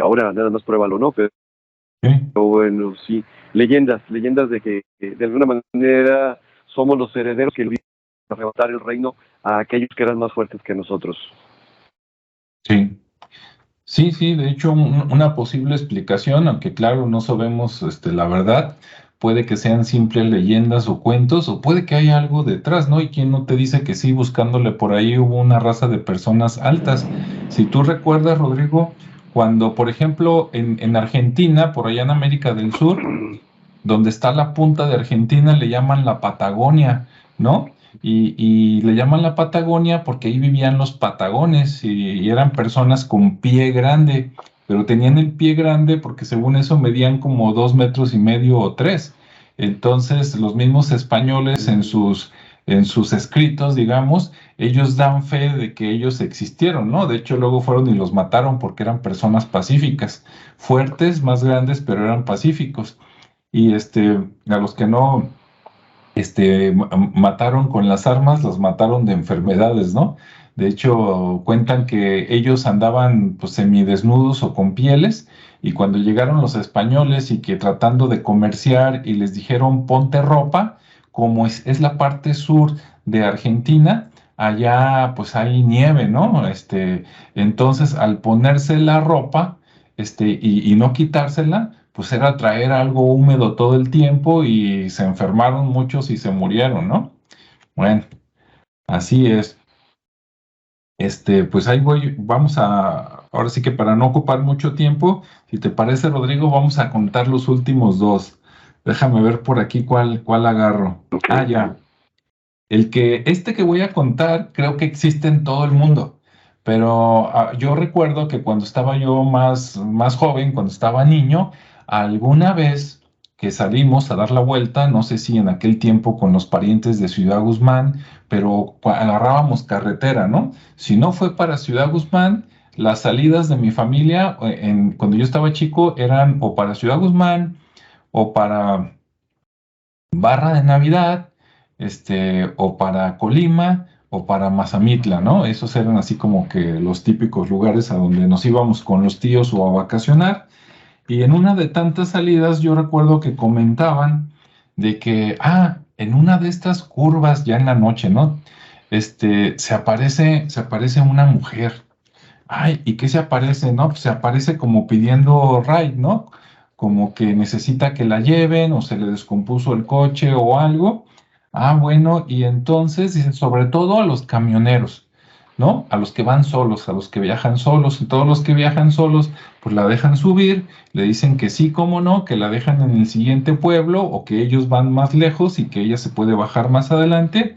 Ahora nada más pruébalo, ¿no? Pero Sí, bueno, sí, leyendas de que de alguna manera somos los herederos que arrebatar el reino a aquellos que eran más fuertes que nosotros. sí. Sí, sí, de hecho, una posible explicación, aunque claro, no sabemos la verdad, puede que sean simples leyendas o cuentos, o puede que haya algo detrás, ¿no? Y quién no te dice que sí, buscándole por ahí hubo una raza de personas altas. Si tú recuerdas, Rodrigo, cuando, por ejemplo, en Argentina, por allá en América del Sur, donde está la punta de Argentina, le llaman la Patagonia, ¿no? Y le llaman la Patagonia porque ahí vivían los patagones y eran personas con pie grande, pero tenían el pie grande porque según eso medían como 2,5 metros o 3. Entonces, los mismos españoles en sus escritos, digamos, ellos dan fe de que ellos existieron, ¿no? De hecho, luego fueron y los mataron porque eran personas pacíficas, fuertes, más grandes, pero eran pacíficos. Y a los que no mataron con las armas, los mataron de enfermedades, ¿no? De hecho, cuentan que ellos andaban pues semidesnudos o con pieles, y cuando llegaron los españoles y que tratando de comerciar y les dijeron ponte ropa, como es la parte sur de Argentina, allá pues hay nieve, ¿no? Entonces al ponerse la ropa, y no quitársela, pues era traer algo húmedo todo el tiempo y se enfermaron muchos y se murieron, ¿no? Bueno, así es. Pues ahí voy, ahora sí que para no ocupar mucho tiempo, si te parece, Rodrigo, vamos a contar los últimos dos. Déjame ver por aquí cuál agarro. Ok. Ah, ya. Este que voy a contar, creo que existe en todo el mundo, pero yo recuerdo que cuando estaba yo más joven, cuando estaba niño, alguna vez que salimos a dar la vuelta, no sé si en aquel tiempo con los parientes de Ciudad Guzmán, pero agarrábamos carretera, ¿no? Si no fue para Ciudad Guzmán, las salidas de mi familia, cuando yo estaba chico, eran o para Ciudad Guzmán o para Barra de Navidad, o para Colima o para Mazamitla, ¿no? Esos eran así como que los típicos lugares a donde nos íbamos con los tíos o a vacacionar. Y en una de tantas salidas yo recuerdo que comentaban de que, en una de estas curvas ya en la noche, ¿no? Se aparece una mujer. Ay, ¿y qué se aparece, no? Pues se aparece como pidiendo ride, ¿no? Como que necesita que la lleven o se le descompuso el coche o algo. Bueno, y entonces dice, sobre todo a los camioneros, ¿no? A los que van solos, a los que viajan solos, y todos los que viajan solos, pues la dejan subir, le dicen que sí, cómo no, que la dejan en el siguiente pueblo o que ellos van más lejos y que ella se puede bajar más adelante.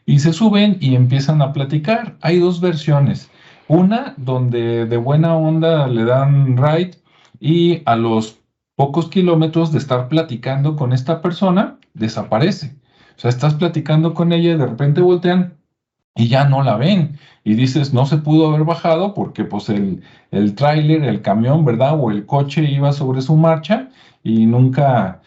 Y se suben y empiezan a platicar. Hay dos versiones. Una donde de buena onda le dan ride y a los pocos kilómetros de estar platicando con esta persona, desaparece. O sea, estás platicando con ella y de repente voltean y ya no la ven. Y dices, no se pudo haber bajado porque pues el tráiler, el camión, ¿verdad? O el coche iba sobre su marcha y nunca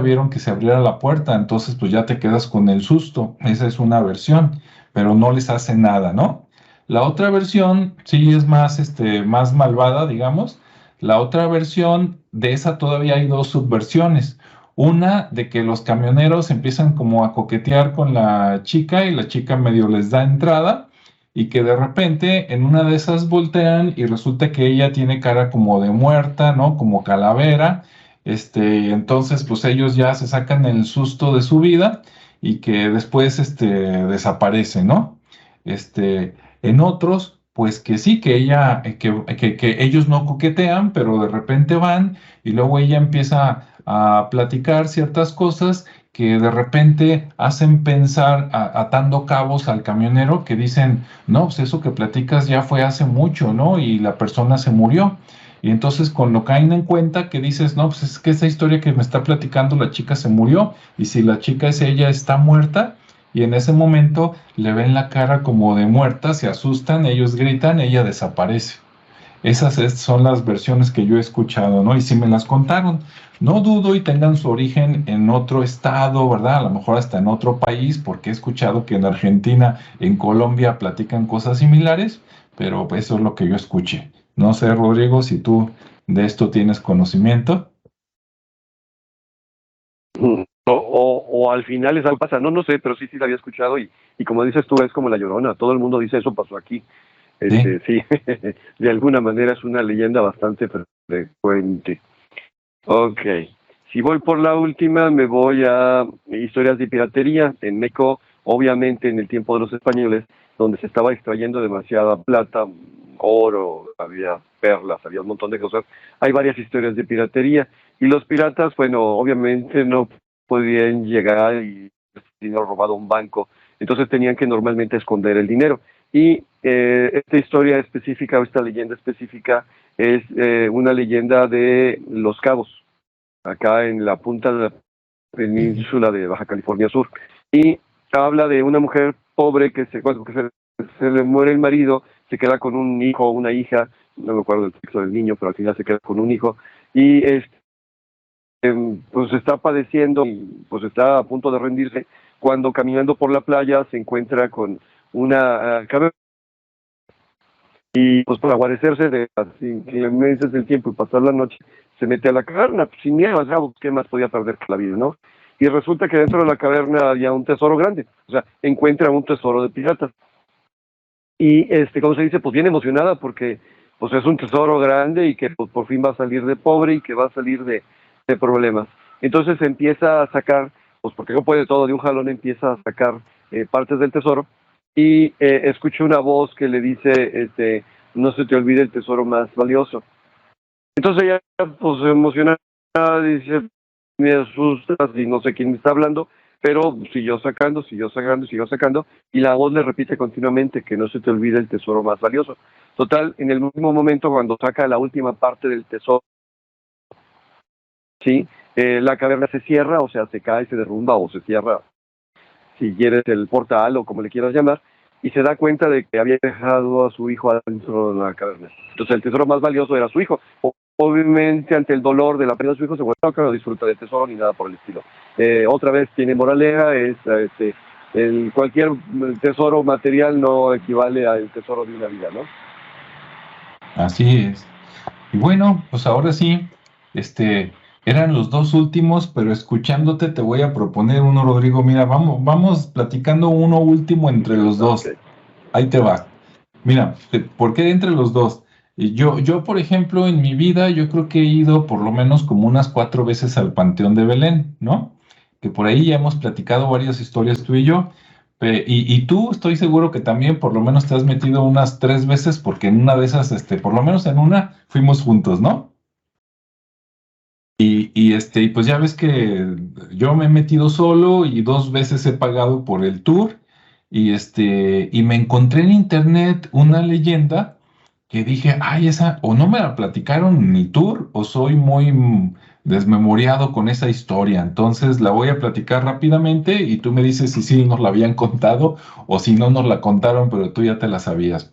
vieron que se abriera la puerta. Entonces pues ya te quedas con el susto. Esa es una versión, pero no les hace nada, ¿no? La otra versión sí es más malvada, digamos. La otra versión, de esa todavía hay dos subversiones. Una de que los camioneros empiezan como a coquetear con la chica y la chica medio les da entrada y que de repente en una de esas voltean y resulta que ella tiene cara como de muerta, ¿no? Como calavera. Entonces pues ellos ya se sacan el susto de su vida y que después desaparece, ¿no? En otros, pues que sí, que ella, que ellos no coquetean, pero de repente van y luego ella empieza a platicar ciertas cosas que de repente hacen pensar, atando cabos al camionero, que dicen, no, pues eso que platicas ya fue hace mucho, ¿no? Y la persona se murió. Y entonces cuando caen en cuenta que dices, no, pues es que esa historia que me está platicando la chica se murió, y si la chica es ella, está muerta, y en ese momento le ven la cara como de muerta, se asustan, ellos gritan, ella desaparece. Son las versiones que yo he escuchado, ¿no? Y si me las contaron, no dudo y tengan su origen en otro estado, ¿verdad? A lo mejor hasta en otro país, porque he escuchado que en Argentina, en Colombia platican cosas similares, pero pues eso es lo que yo escuché. No sé, Rodrigo, si tú de esto tienes conocimiento. O al final es algo pasa, no sé, pero sí la había escuchado y como dices tú, es como la Llorona, todo el mundo dice eso pasó aquí. Sí, Sí, de alguna manera es una leyenda bastante frecuente. Ok, si voy por la última, me voy a historias de piratería. En México, obviamente en el tiempo de los españoles, donde se estaba extrayendo demasiada plata, oro, había perlas, había un montón de cosas, hay varias historias de piratería. Y los piratas, bueno, obviamente no podían llegar y dinero robado a un banco, entonces tenían que normalmente esconder el dinero. Y esta historia específica o esta leyenda específica es una leyenda de Los Cabos, acá en la punta de la península de Baja California Sur. Y habla de una mujer pobre bueno, se le muere el marido, se queda con un hijo o una hija, no me acuerdo del sexo del niño, pero al final se queda con un hijo, y pues está padeciendo y pues está a punto de rendirse, cuando caminando por la playa se encuentra con una caverna. Y pues para guarecerse de las inclemencias del tiempo y pasar la noche, se mete a la caverna, pues, sin miedo, o sea, ¿qué más podía perder que la vida, no? Y resulta que dentro de la caverna había un tesoro grande, o sea, encuentra un tesoro de piratas. y como se dice, pues bien emocionada porque pues es un tesoro grande y que pues, por fin va a salir de pobre y que va a salir de problemas. Entonces empieza a sacar, pues porque no puede todo de un jalón, empieza a sacar partes del tesoro y escucha una voz que le dice, no se te olvide el tesoro más valioso. Entonces ella, pues emocionada, dice, me asusta y no sé quién me está hablando, pero siguió sacando, y la voz le repite continuamente que no se te olvide el tesoro más valioso. Total, en el mismo momento cuando saca la última parte del tesoro, ¿sí? La caverna se cierra, o sea, se cae, se derrumba o se cierra, si quieres el portal o como le quieras llamar, y se da cuenta de que había dejado a su hijo adentro de la caverna. Entonces el tesoro más valioso era su hijo. Obviamente ante el dolor de la pérdida de su hijo se vuelve loca, no disfruta del tesoro ni nada por el estilo. Otra vez tiene moraleja, cualquier tesoro material no equivale al tesoro de una vida, ¿no? Así es. Y bueno, pues ahora sí, eran los dos últimos, pero escuchándote te voy a proponer uno, Rodrigo. Mira, vamos platicando uno último entre los dos. Okay. Ahí te va. Mira, ¿por qué entre los dos? Yo, por ejemplo, en mi vida, yo creo que he ido por lo menos como unas 4 veces al Panteón de Belén, ¿no? Que por ahí ya hemos platicado varias historias tú y yo. Y tú estoy seguro que también por lo menos te has metido unas 3 veces, porque en una de esas, por lo menos en una, fuimos juntos, ¿no? Y pues ya ves que yo me he metido solo y 2 veces he pagado por el tour. Y me encontré en internet una leyenda que dije, ay, esa, o no me la platicaron en el tour, o soy muy desmemoriado con esa historia. Entonces la voy a platicar rápidamente y tú me dices si sí nos la habían contado o si no nos la contaron, pero tú ya te la sabías.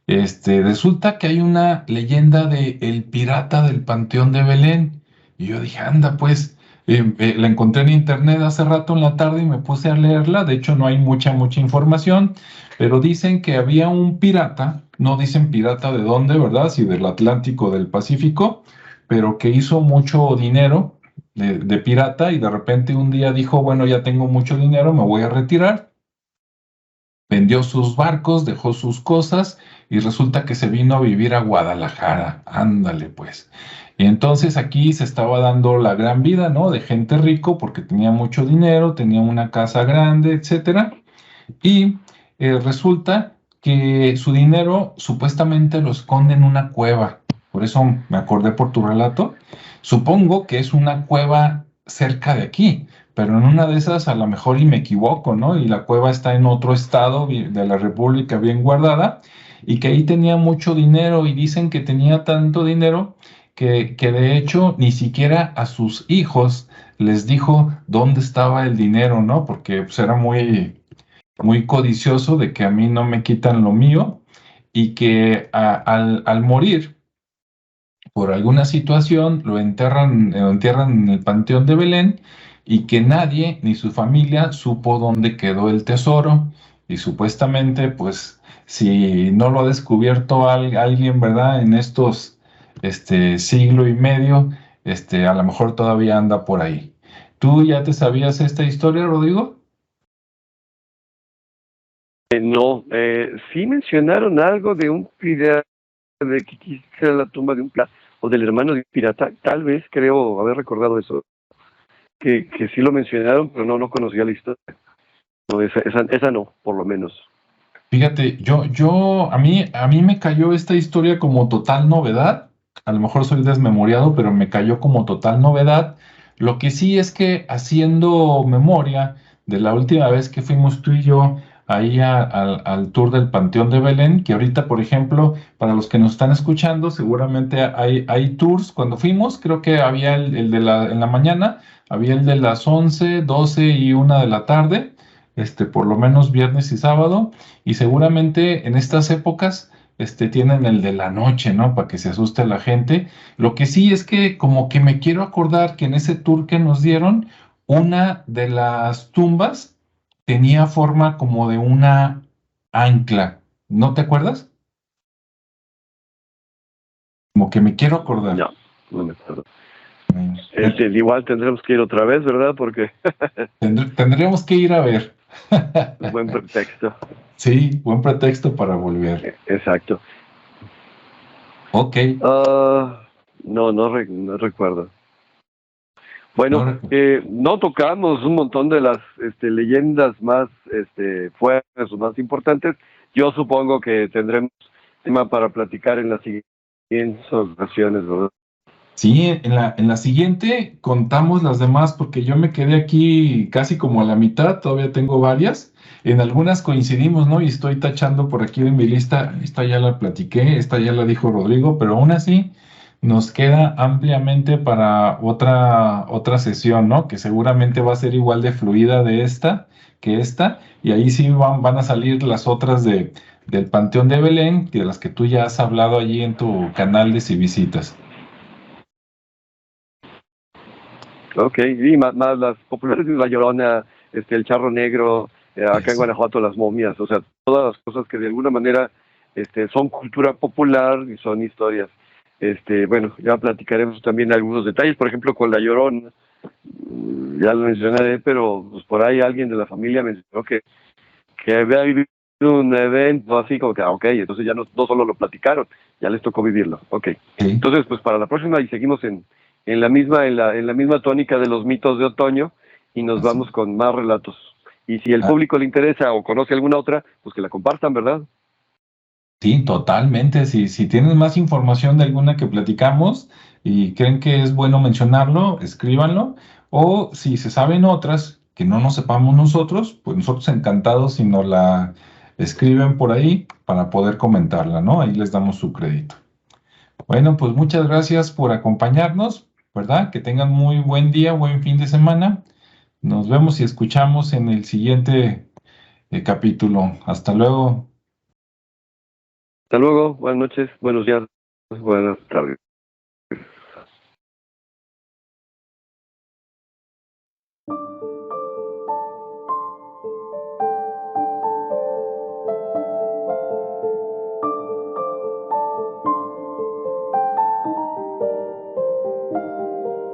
Resulta que hay una leyenda de el pirata del Panteón de Belén. Y yo dije, anda, pues, la encontré en internet hace rato en la tarde y me puse a leerla. De hecho, no hay mucha información, pero dicen que había un pirata, no dicen pirata de dónde, ¿verdad? Si del Atlántico o del Pacífico, pero que hizo mucho dinero de pirata y de repente un día dijo, bueno, ya tengo mucho dinero, me voy a retirar. Vendió sus barcos, dejó sus cosas y resulta que se vino a vivir a Guadalajara. Ándale, pues. Y entonces aquí se estaba dando la gran vida, ¿no? De gente rico porque tenía mucho dinero, tenía una casa grande, etcétera. Y resulta que su dinero supuestamente lo esconde en una cueva. Por eso me acordé por tu relato. Supongo que es una cueva cerca de aquí, pero en una de esas a lo mejor y me equivoco, ¿no? Y la cueva está en otro estado de la República bien guardada y que ahí tenía mucho dinero y dicen que tenía tanto dinero que de hecho ni siquiera a sus hijos les dijo dónde estaba el dinero, ¿no? Porque pues, era muy codicioso de que a mí no me quitan lo mío y que al morir por alguna situación lo entierran en el Panteón de Belén y que nadie ni su familia supo dónde quedó el tesoro y supuestamente pues si no lo ha descubierto alguien, ¿verdad? En estos siglo y medio, a lo mejor todavía anda por ahí. ¿Tú ya te sabías esta historia, Rodrigo? No, sí mencionaron algo de un pirata, de que quizá la tumba de un pirata, o del hermano de un pirata, tal vez creo haber recordado eso, que sí lo mencionaron, pero no conocía la historia. No, esa no, por lo menos. Fíjate, a mí me cayó esta historia como total novedad. A lo mejor soy desmemoriado, pero me cayó como total novedad. Lo que sí es que haciendo memoria de la última vez que fuimos tú y yo ahí al tour del Panteón de Belén, que ahorita, por ejemplo, para los que nos están escuchando, seguramente hay tours. Cuando fuimos, creo que había el en la mañana, había el de las 11, 12 y 1 de la tarde, por lo menos viernes y sábado. Y seguramente en estas épocas tienen el de la noche, ¿no? Para que se asuste la gente. Lo que sí es que como que me quiero acordar que en ese tour que nos dieron, una de las tumbas tenía forma como de una ancla. ¿No te acuerdas? Como que me quiero acordar. No, no me acuerdo. Eh, Igual tendremos que ir otra vez, ¿verdad? Porque Tendríamos que ir a ver. Buen pretexto. Sí, buen pretexto para volver. Exacto. Ok. No recuerdo. Bueno, No, no tocamos un montón de las leyendas más fuertes o más importantes. Yo supongo que tendremos tema para platicar en las siguientes ocasiones, ¿verdad? sí, en la siguiente contamos las demás porque yo me quedé aquí casi como a la mitad, todavía tengo varias. En algunas coincidimos, ¿no? Y estoy tachando por aquí de mi lista, esta ya la platiqué, esta ya la dijo Rodrigo, pero aún así nos queda ampliamente para otra sesión, ¿no? Que seguramente va a ser igual de fluida de esta que esta, y ahí sí van a salir las otras del Panteón de Belén, de las que tú ya has hablado allí en tu canal de Si Visitas. Ok, y más las populares de La Llorona, el Charro Negro, acá en Eso. Guanajuato las momias, o sea, todas las cosas que de alguna manera son cultura popular y son historias. Bueno, ya platicaremos también algunos detalles, por ejemplo, con La Llorona, ya lo mencionaré, pero pues, por ahí alguien de la familia mencionó que había vivido un evento así como que, ok, entonces ya no solo lo platicaron, ya les tocó vivirlo, ok. Sí. Entonces, pues para la próxima y seguimos en la misma tónica de los mitos de otoño y nos Así. vamos con más relatos. Y si el Ah, público le interesa o conoce alguna otra, pues que la compartan, ¿verdad? sí, totalmente. Si tienen más información de alguna que platicamos y creen que es bueno mencionarlo, escríbanlo. O si se saben otras que no nos sepamos nosotros, pues nosotros encantados si nos la escriben por ahí para poder comentarla, ¿no? Ahí les damos su crédito. Bueno, pues muchas gracias por acompañarnos, ¿verdad? Que tengan muy buen día, buen fin de semana. Nos vemos y escuchamos en el siguiente capítulo. Hasta luego. Hasta luego, buenas noches, buenos días, buenas tardes.